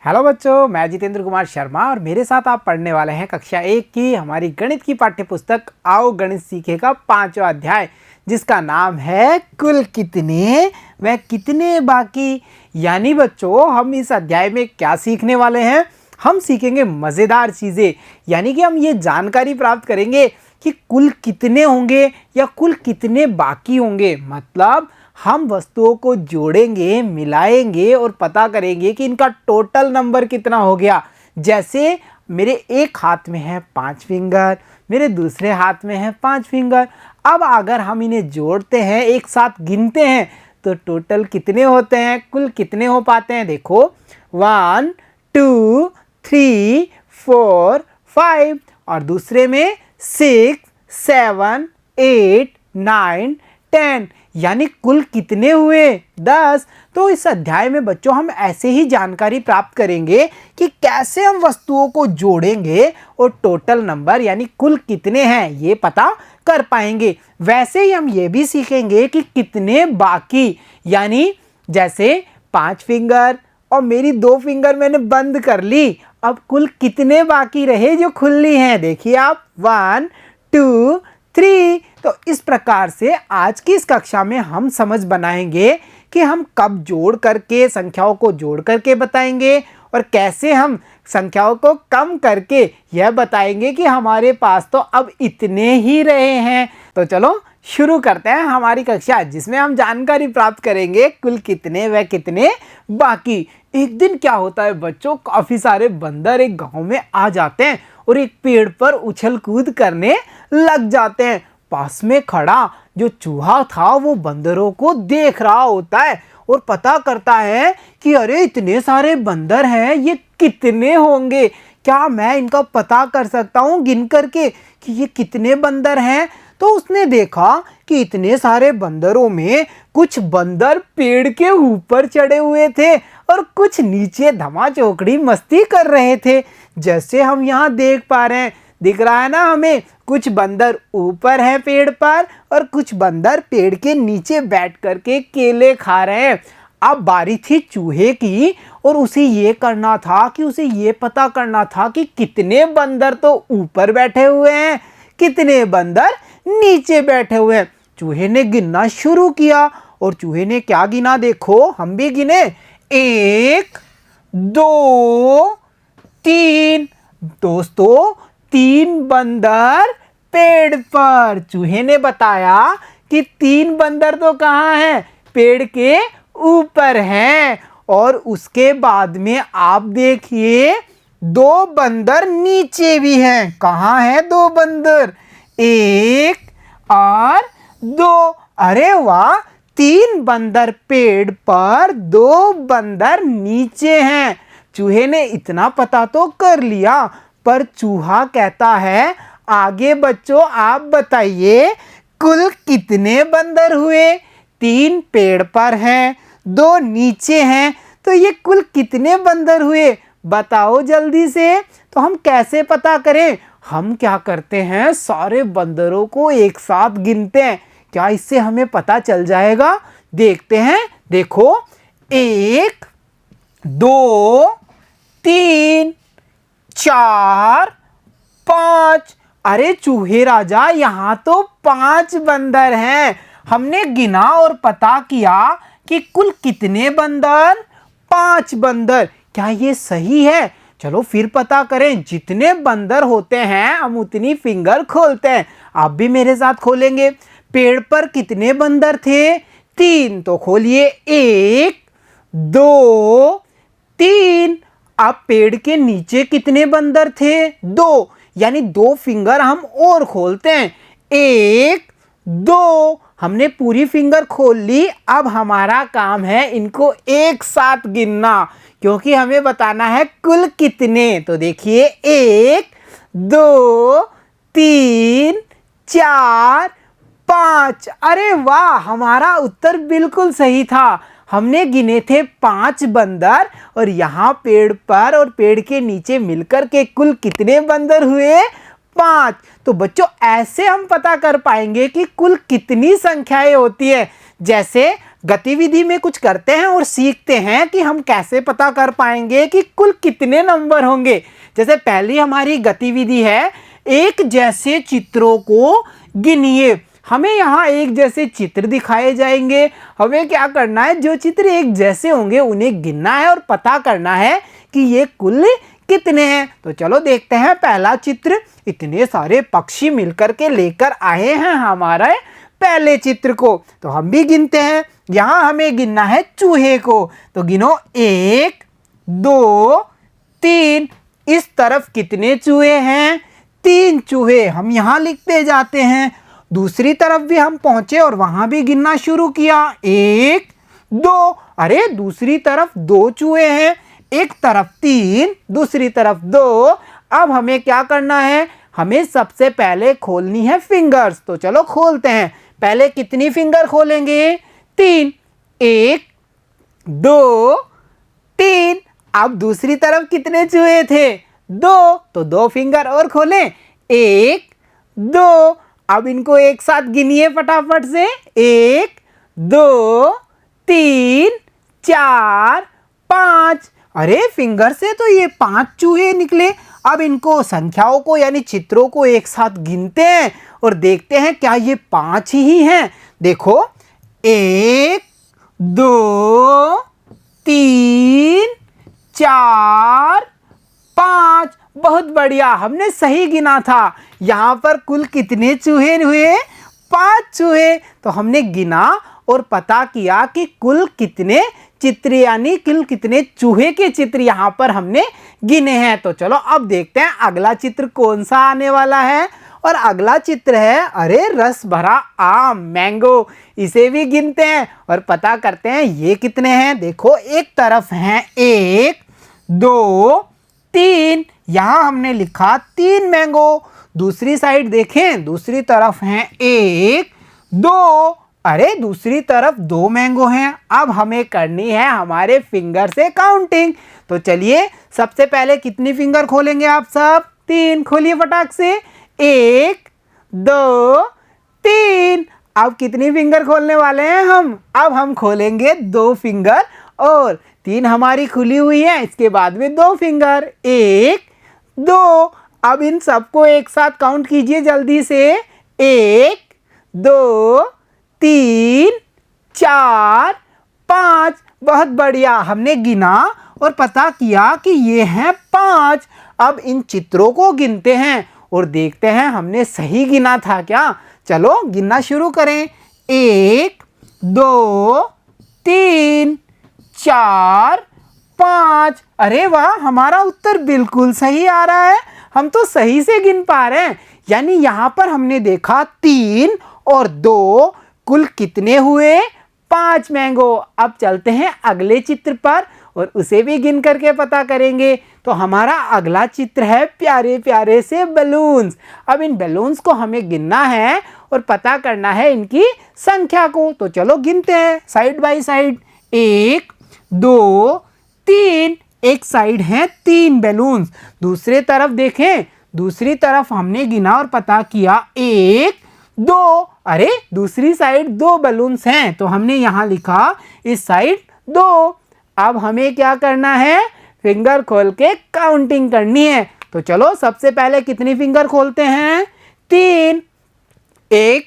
Hello बच्चों, मैं जितेंद्र कुमार शर्मा और मेरे साथ आप पढ़ने वाले हैं कक्षा 1 की हमारी गणित की पाठ्य पुस्तक आओ गणित सीखे का 5वां अध्याय, जिसका नाम है कुल कितने व कितने बाकी। यानी बच्चों, हम इस अध्याय में क्या सीखने वाले हैं? हम सीखेंगे मज़ेदार चीज़ें। यानी कि हम ये जानकारी प्राप्त करेंगे कि कुल कितने होंगे या कुल कितने बाकी होंगे। मतलब हम वस्तुओं को जोड़ेंगे, मिलाएंगे और पता करेंगे कि इनका टोटल नंबर कितना हो गया। जैसे मेरे एक हाथ में है 5 फिंगर, मेरे दूसरे हाथ में है 5 फिंगर। अब अगर हम इन्हें जोड़ते हैं, एक साथ गिनते हैं, तो टोटल कितने होते हैं, कुल कितने हो पाते हैं? देखो 1 2 3 4 5 और दूसरे में 6 7 8 9 10, यानी कुल कितने हुए? 10। तो इस अध्याय में बच्चों हम ऐसे ही जानकारी प्राप्त करेंगे कि कैसे हम वस्तुओं को जोड़ेंगे और टोटल नंबर यानी कुल कितने हैं ये पता कर पाएंगे। वैसे ही हम ये भी सीखेंगे कि कितने बाकी, यानी जैसे 5 फिंगर और मेरी 2 फिंगर मैंने बंद कर ली, अब कुल कितने बाकी रहे जो खुली हैं? देखिए आप 1 2 3। तो इस प्रकार से आज की इस कक्षा में हम समझ बनाएंगे कि हम कब जोड़ करके संख्याओं को जोड़ करके बताएंगे और कैसे हम संख्याओं को कम करके यह बताएंगे कि हमारे पास तो अब इतने ही रहे हैं। तो चलो शुरू करते हैं हमारी कक्षा, जिसमें हम जानकारी प्राप्त करेंगे कुल कितने व कितने बाकी। एक दिन क्या होता है बच्चों, काफ़ी सारे बंदर एक गांव में आ जाते हैं और एक पेड़ पर उछल कूद करने लग जाते हैं। पास में खड़ा जो चूहा था वो बंदरों को देख रहा होता है और पता करता है कि अरे इतने सारे बंदर हैं, ये कितने होंगे? क्या मैं इनका पता कर सकता हूँ गिन करके कि ये कितने बंदर हैं? तो उसने देखा कि इतने सारे बंदरों में कुछ बंदर पेड़ के ऊपर चढ़े हुए थे और कुछ नीचे धमाचौकड़ी मस्ती कर रहे थे। जैसे हम यहाँ देख पा रहे हैं, दिख रहा है ना हमें, कुछ बंदर ऊपर हैं पेड़ पर और कुछ बंदर पेड़ के नीचे बैठ करके केले खा रहे हैं। अब बारी थी चूहे की और उसे ये करना था कि उसे ये पता करना था कि कितने बंदर तो ऊपर बैठे हुए हैं, कितने बंदर नीचे बैठे हुए हैं। चूहे ने गिनना शुरू किया और चूहे ने क्या गिना? देखो हम भी गिने, 1 2 3। दोस्तों 3 बंदर पेड़ पर। चूहे ने बताया कि 3 बंदर तो कहाँ हैं? पेड़ के ऊपर हैं। और उसके बाद में आप देखिए 2 बंदर नीचे भी हैं। कहाँ हैं 2 बंदर? 1 और 2। अरे वाह, 3 बंदर पेड़ पर, 2 बंदर नीचे हैं। चूहे ने इतना पता तो कर लिया, पर चूहा कहता है आगे बच्चों आप बताइए कुल कितने बंदर हुए? 3 पेड़ पर हैं, 2 नीचे हैं, तो ये कुल कितने बंदर हुए? बताओ जल्दी से। तो हम कैसे पता करें? हम क्या करते हैं, सारे बंदरों को एक साथ गिनते हैं। क्या इससे हमें पता चल जाएगा? देखते हैं। देखो 1 2 3 4 5। अरे चूहे राजा, यहाँ तो 5 बंदर हैं। हमने गिना और पता किया कि कुल कितने बंदर? 5 बंदर। क्या ये सही है? चलो फिर पता करें। जितने बंदर होते हैं हम उतनी फिंगर खोलते हैं। आप भी मेरे साथ खोलेंगे। पेड़ पर कितने बंदर थे? 3। तो खोलिए, 1 2 3। अब पेड़ के नीचे कितने बंदर थे? 2, यानी 2 फिंगर हम और खोलते हैं। 1 2। हमने पूरी फिंगर खोल ली। अब हमारा काम है इनको एक साथ गिनना, क्योंकि हमें बताना है कुल कितने। तो देखिए 1 2 3 4 5। अरे वाह, हमारा उत्तर बिल्कुल सही था। हमने गिने थे 5 बंदर और यहाँ पेड़ पर और पेड़ के नीचे मिलकर के कुल कितने बंदर हुए? 5। तो बच्चों ऐसे हम पता कर पाएंगे कि कुल कितनी संख्याएं होती है। जैसे गतिविधि में कुछ करते हैं और सीखते हैं कि हम कैसे पता कर पाएंगे कि कुल कितने नंबर होंगे। जैसे पहली हमारी गतिविधि है, एक जैसे चित्रों को गिनिए। हमें यहाँ एक जैसे चित्र दिखाए जाएंगे, हमें क्या करना है, जो चित्र एक जैसे होंगे उन्हें गिनना है और पता करना है कि ये कुल कितने हैं। तो चलो देखते हैं पहला चित्र। इतने सारे पक्षी मिलकर के लेकर आए हैं हमारे पहले चित्र को, तो हम भी गिनते हैं। यहाँ हमें गिनना है चूहे को, तो गिनो 1 2 3। इस तरफ कितने चूहे हैं, 3 चूहे, हम यहाँ लिखते जाते हैं। दूसरी तरफ भी हम पहुंचे और वहां भी गिनना शुरू किया, 1 2। अरे दूसरी तरफ 2 चूहे हैं, एक तरफ 3 दूसरी तरफ 2। अब हमें क्या करना है, हमें सबसे पहले खोलनी है फिंगर्स। तो चलो खोलते हैं। पहले कितनी फिंगर खोलेंगे, 3, 1 2 3। अब दूसरी तरफ कितने चूहे थे, 2, तो 2 फिंगर और खोलें, 1 2। अब इनको एक साथ गिनिए फटाफट से, 1 2 3 4 5। अरे फिंगर से तो ये 5 चूहे निकले। अब इनको संख्याओं को यानी चित्रों को एक साथ गिनते हैं और देखते हैं क्या ये 5 ही हैं। देखो 1 2 3 4 5। बहुत बढ़िया, हमने सही गिना था। यहाँ पर कुल कितने चूहे हुए, 5 चूहे। तो हमने गिना और पता किया कि कुल कितने चित्र यानी कुल कितने चूहे के चित्र यहाँ पर हमने गिने हैं। तो चलो अब देखते हैं अगला चित्र कौन सा आने वाला है। और अगला चित्र है, अरे रस भरा आम, मैंगो। इसे भी गिनते हैं और पता करते हैं ये कितने हैं। देखो एक तरफ हैं 1 2 3, यहाँ हमने लिखा 3 मैंगो। दूसरी साइड देखें, दूसरी तरफ हैं 1 2, अरे दूसरी तरफ 2 मैंगो हैं। अब हमें करनी है हमारे फिंगर से काउंटिंग। तो चलिए सबसे पहले कितनी फिंगर खोलेंगे आप सब, 3। खोलिए फटाक से, 1 2 3। अब कितनी फिंगर खोलने वाले हैं हम, अब हम खोलेंगे 2 फिंगर और 3 हमारी खुली हुई है, इसके बाद में 2 फिंगर, 1 2। अब इन सबको एक साथ काउंट कीजिए जल्दी से, 1 2 3 4 5। बहुत बढ़िया, हमने गिना और पता किया कि ये हैं 5। अब इन चित्रों को गिनते हैं और देखते हैं हमने सही गिना था क्या। चलो गिनना शुरू करें, 1 2 3 4 5। अरे वाह, हमारा उत्तर बिल्कुल सही आ रहा है। हम तो सही से गिन पा रहे हैं। यानी यहाँ पर हमने देखा 3 और 2, कुल कितने हुए, 5 मैंगो। अब चलते हैं अगले चित्र पर और उसे भी गिन करके पता करेंगे। तो हमारा अगला चित्र है प्यारे प्यारे से बलून्स। अब इन बलून्स को हमें गिनना है और पता करना है इनकी संख्या को। तो चलो गिनते हैं साइड बाय साइड, 1 2 3। एक साइड है 3 बैलून्स। दूसरे तरफ देखें, दूसरी तरफ हमने गिना और पता किया 1 2। अरे दूसरी साइड 2 बैलून्स हैं, तो हमने यहाँ लिखा इस साइड 2। अब हमें क्या करना है, फिंगर खोल के काउंटिंग करनी है। तो चलो सबसे पहले कितनी फिंगर खोलते हैं, 3। 1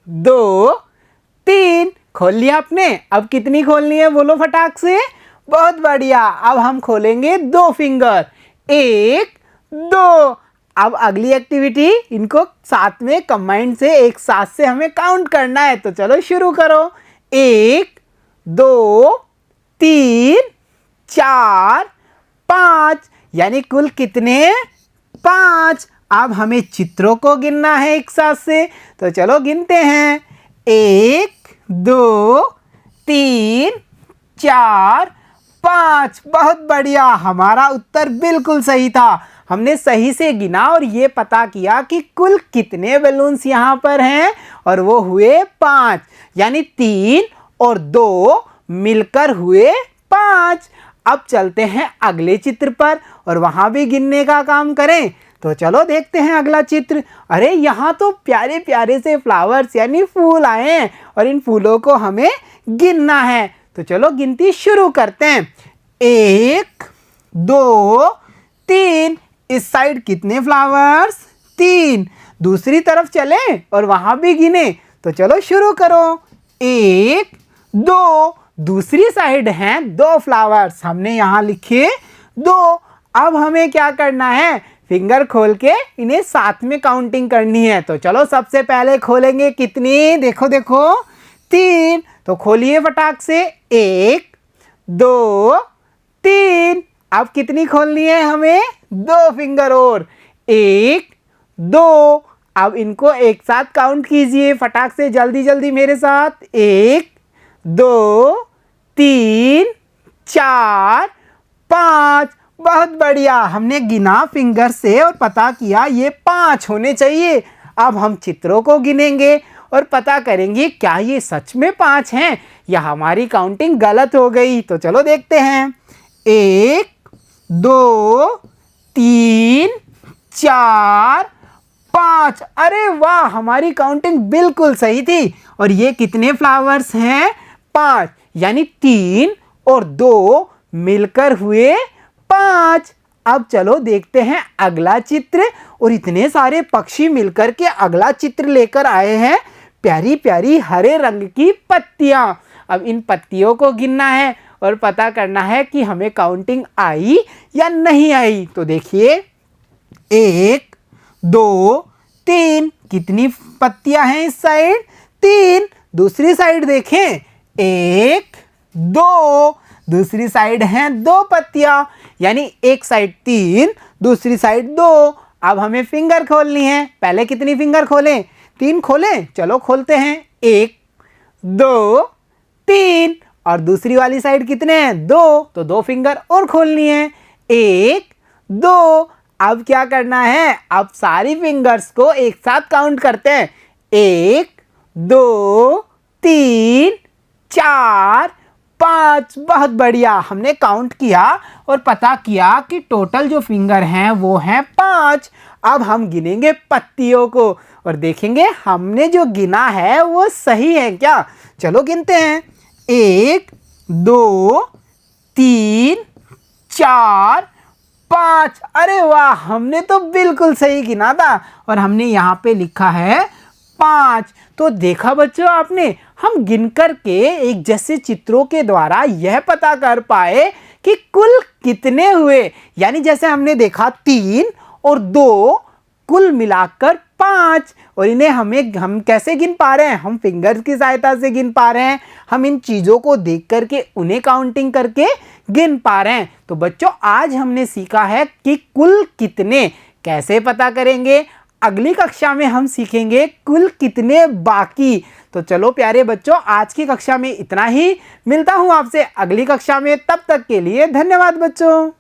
2 3 खोल लिया आपने। अब कितनी खोलनी है बोलो फटाक से। बहुत बढ़िया, अब हम खोलेंगे 2 फिंगर, 1 2। अब अगली एक्टिविटी, इनको साथ में कंबाइंड से एक साथ से हमें काउंट करना है। तो चलो शुरू करो, 1 2 3 4 5। यानी कुल कितने, 5। अब हमें चित्रों को गिनना है एक साथ से। तो चलो गिनते हैं, 1 2 3 4 5। बहुत बढ़िया, हमारा उत्तर बिल्कुल सही था। हमने सही से गिना और ये पता किया कि कुल कितने बैलून्स यहाँ पर हैं और वो हुए 5। यानी 3 और 2 मिलकर हुए 5। अब चलते हैं अगले चित्र पर और वहाँ भी गिनने का काम करें। तो चलो देखते हैं अगला चित्र। अरे यहाँ तो प्यारे प्यारे से फ्लावर्स यानी फूल आए हैं और इन फूलों को हमें गिनना है। तो चलो गिनती शुरू करते हैं। 1 2 3। इस साइड कितने फ्लावर्स? 3। दूसरी तरफ चले और वहां भी गिने। तो चलो शुरू करो। 1 2। दूसरी साइड हैं 2 फ्लावर्स, हमने यहाँ लिखे 2। अब हमें क्या करना है? फिंगर खोल के इन्हें साथ में काउंटिंग करनी है। तो चलो सबसे पहले खोलेंगे कितनी? देखो देखो 3। तो खोलिए फटाक से। 1 2 3। अब कितनी खोलनी है हमें? 2 फिंगर और। 1 2। अब इनको एक साथ काउंट कीजिए फटाक से, जल्दी जल्दी मेरे साथ। 1 2 3 4 5। बहुत बढ़िया, हमने गिना फिंगर से और पता किया ये 5 होने चाहिए। अब हम चित्रों को गिनेंगे और पता करेंगे क्या ये सच में 5 हैं या हमारी काउंटिंग गलत हो गई। तो चलो देखते हैं। 1 2 3 4 5। अरे वाह, हमारी काउंटिंग बिल्कुल सही थी। और ये कितने फ्लावर्स हैं? 5, यानी 3 और 2 मिलकर हुए 5। अब चलो देखते हैं अगला चित्र। और इतने सारे पक्षी मिलकर के अगला चित्र लेकर आए हैं। प्यारी प्यारी हरे रंग की पत्तियां। अब इन पत्तियों को गिनना है और पता करना है कि हमें काउंटिंग आई या नहीं आई। तो देखिए 1 2 3। कितनी पत्तियां हैं इस साइड? 3। दूसरी साइड देखें। 1 2। दूसरी साइड हैं 2 पत्तियां, यानी एक साइड 3 दूसरी साइड 2। अब हमें फिंगर खोलनी है। पहले कितनी फिंगर खोलें? 3 खोलें। चलो खोलते हैं। 1 2 3। और दूसरी वाली साइड कितने हैं? 2। तो 2 फिंगर और खोलनी है। 1 2। अब क्या करना है? अब सारी फिंगर्स को एक साथ काउंट करते हैं। 1 2 3 4 5। बहुत बढ़िया, हमने काउंट किया और पता किया कि टोटल जो फिंगर हैं वो हैं 5। अब हम गिनेंगे पत्तियों को और देखेंगे हमने जो गिना है वो सही है क्या। चलो गिनते हैं। 1 2 3 4 5। अरे वाह, हमने तो बिल्कुल सही गिना था और हमने यहाँ पे लिखा है 5। तो देखा बच्चों आपने, हम गिन करके एक जैसे चित्रों के द्वारा यह पता कर पाए कि कुल कितने हुए। यानी जैसे हमने देखा 3 और 2 कुल मिलाकर 5। और इन्हें हम कैसे गिन पा रहे हैं? हम फिंगर्स की सहायता से गिन पा रहे हैं। हम इन चीज़ों को देख करके उन्हें काउंटिंग करके गिन पा रहे हैं। तो बच्चों आज हमने सीखा है कि कुल कितने कैसे पता करेंगे। अगली कक्षा में हम सीखेंगे कुल कितने बाकी। तो चलो प्यारे बच्चों, आज की कक्षा में इतना ही। मिलता हूँ आपसे अगली कक्षा में, तब तक के लिए धन्यवाद बच्चों।